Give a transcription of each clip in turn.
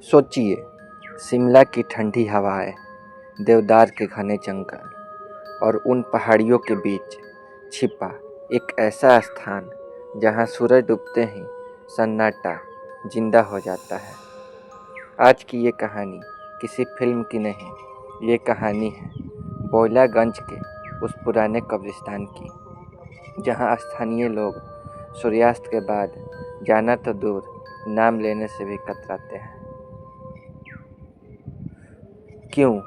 सोचिए, शिमला की ठंडी हवाएं, देवदार के घने जंगल और उन पहाड़ियों के बीच छिपा एक ऐसा स्थान जहां सूरज डूबते ही सन्नाटा जिंदा हो जाता है। आज की ये कहानी किसी फिल्म की नहीं, ये कहानी है बोयलागंज के उस पुराने कब्रिस्तान की, जहां स्थानीय लोग सूर्यास्त के बाद जाना तो दूर नाम लेने से भी कतराते हैं। क्यों?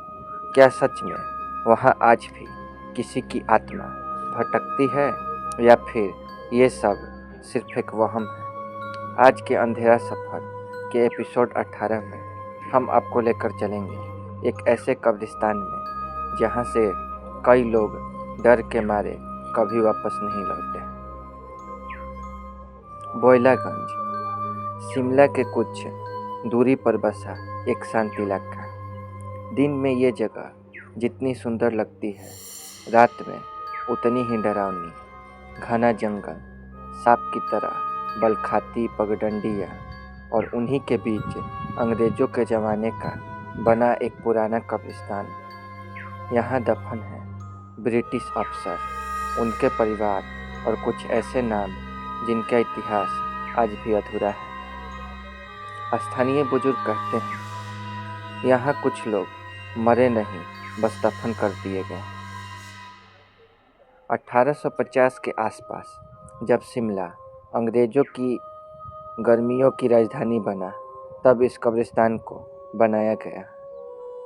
क्या सच में वहाँ आज भी किसी की आत्मा भटकती है, या फिर ये सब सिर्फ एक वहम है? आज के अंधेरा सफर के एपिसोड 18 में हम आपको लेकर चलेंगे एक ऐसे कब्रिस्तान में जहाँ से कई लोग डर के मारे कभी वापस नहीं लौटे। बोयलागंज शिमला के कुछ दूरी पर बसा एक शांति इलाका। दिन में ये जगह जितनी सुंदर लगती है, रात में उतनी ही डरावनी। घना जंगल, सांप की तरह बल खाती पगडंडियाँ और उन्हीं के बीच अंग्रेजों के ज़माने का बना एक पुराना कब्रिस्तान। यहाँ दफन है ब्रिटिश अफसर, उनके परिवार और कुछ ऐसे नाम जिनका इतिहास आज भी अधूरा है। स्थानीय बुजुर्ग कहते हैं, यहाँ कुछ लोग मरे नहीं, बस दफन कर दिए गए। 1850 के आसपास जब शिमला अंग्रेज़ों की गर्मियों की राजधानी बना, तब इस कब्रिस्तान को बनाया गया।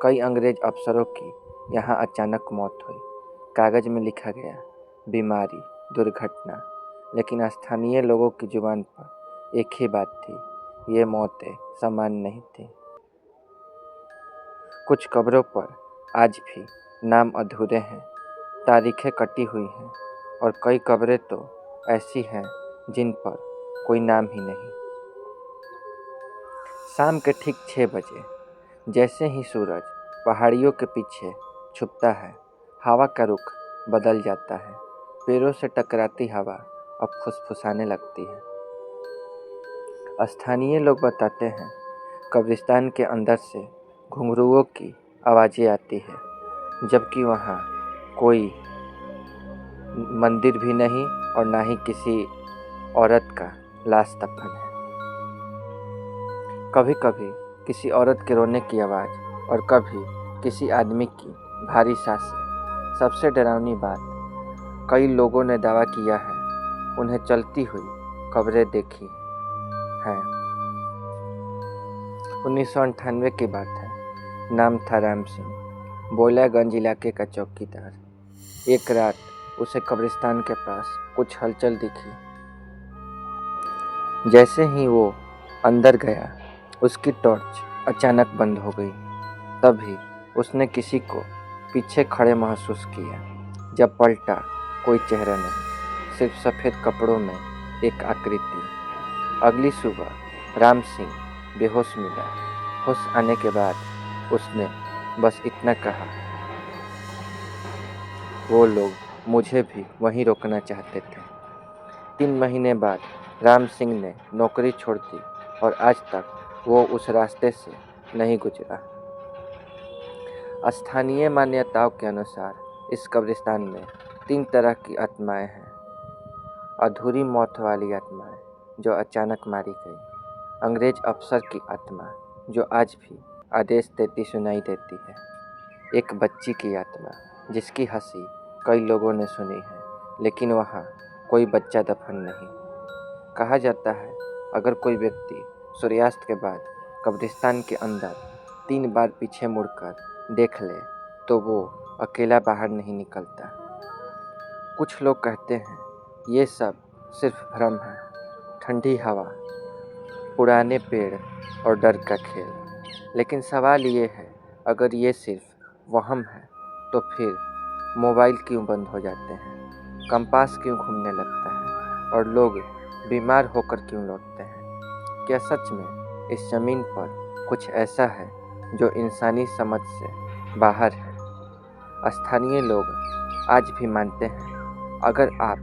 कई अंग्रेज अफसरों की यहाँ अचानक मौत हुई। कागज़ में लिखा गया बीमारी, दुर्घटना, लेकिन स्थानीय लोगों की जुबान पर एक ही बात थी, ये मौतें सामान्य नहीं थी। कुछ कब्रों पर आज भी नाम अधूरे हैं, तारीखें कटी हुई हैं और कई कब्रें तो ऐसी हैं जिन पर कोई नाम ही नहीं। शाम के ठीक 6 बजे जैसे ही सूरज पहाड़ियों के पीछे छुपता है, हवा का रुख बदल जाता है। पैरों से टकराती हवा अब फुसफुसाने लगती है। स्थानीय लोग बताते हैं, कब्रिस्तान के अंदर से घुंघरूओं की आवाज़ें आती है, जबकि वहाँ कोई मंदिर भी नहीं और ना ही किसी औरत का लाश दफन है। कभी कभी किसी औरत के रोने की आवाज़ और कभी किसी आदमी की भारी सांसें। सबसे डरावनी बात, कई लोगों ने दावा किया है उन्हें चलती हुई कब्रें देखी हैं। 1998 की बात है। नाम था राम सिंह, बोयलागंज इलाके का चौकीदार। एक रात उसे कब्रिस्तान के पास कुछ हलचल दिखी। जैसे ही वो अंदर गया, उसकी टॉर्च अचानक बंद हो गई। तभी उसने किसी को पीछे खड़े महसूस किया। जब पलटा, कोई चेहरा नहीं, सिर्फ सफ़ेद कपड़ों में एक आकृति। अगली सुबह राम सिंह बेहोश मिला। होश आने के बाद उसने बस इतना कहा, वो लोग मुझे भी वहीं रोकना चाहते थे। 3 महीने बाद राम सिंह ने नौकरी छोड़ दी और आज तक वो उस रास्ते से नहीं गुजरा। स्थानीय मान्यताओं के अनुसार इस कब्रिस्तान में 3 तरह की आत्माएं हैं। अधूरी मौत वाली आत्माएं जो अचानक मारी गई, अंग्रेज अफसर की आत्मा जो आज भी आदेश देती सुनाई देती है, एक बच्ची की आत्मा जिसकी हंसी कई लोगों ने सुनी है, लेकिन वहाँ कोई बच्चा दफन नहीं। कहा जाता है, अगर कोई व्यक्ति सूर्यास्त के बाद कब्रिस्तान के अंदर 3 बार पीछे मुड़कर देख ले तो वो अकेला बाहर नहीं निकलता। कुछ लोग कहते हैं ये सब सिर्फ भ्रम है, ठंडी हवा, पुराने पेड़ और डर का खेल। लेकिन सवाल ये है, अगर ये सिर्फ वहम है तो फिर मोबाइल क्यों बंद हो जाते हैं, कंपास क्यों घूमने लगता है और लोग बीमार होकर क्यों लौटते हैं? क्या सच में इस ज़मीन पर कुछ ऐसा है जो इंसानी समझ से बाहर है? स्थानीय लोग आज भी मानते हैं, अगर आप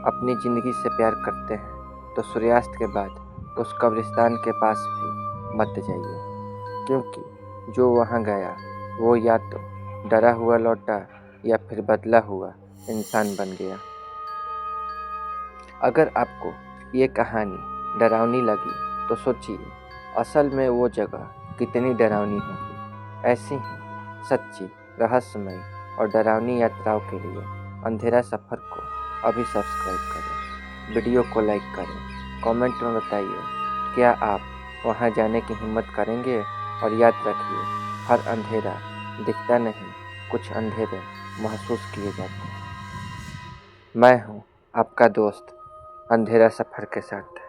अपनी ज़िंदगी से प्यार करते हैं तो सूर्यास्त के बाद उस कब्रिस्तान के पास भी मत जाइए। क्योंकि जो वहाँ गया वो या तो डरा हुआ लौटा या फिर बदला हुआ इंसान बन गया। अगर आपको ये कहानी डरावनी लगी तो सोचिए असल में वो जगह कितनी डरावनी होगी। ऐसी ही सच्ची, रहस्यमयी और डरावनी यात्राओं के लिए अंधेरा सफ़र को अभी सब्सक्राइब करें, वीडियो को लाइक करें, कमेंट में बताइए क्या आप वहाँ जाने की हिम्मत करेंगे। और याद रखिए, हर अंधेरा दिखता नहीं, कुछ अंधेरे महसूस किए जाते हैं। मैं हूँ आपका दोस्त अंधेरा सफ़र के साथ।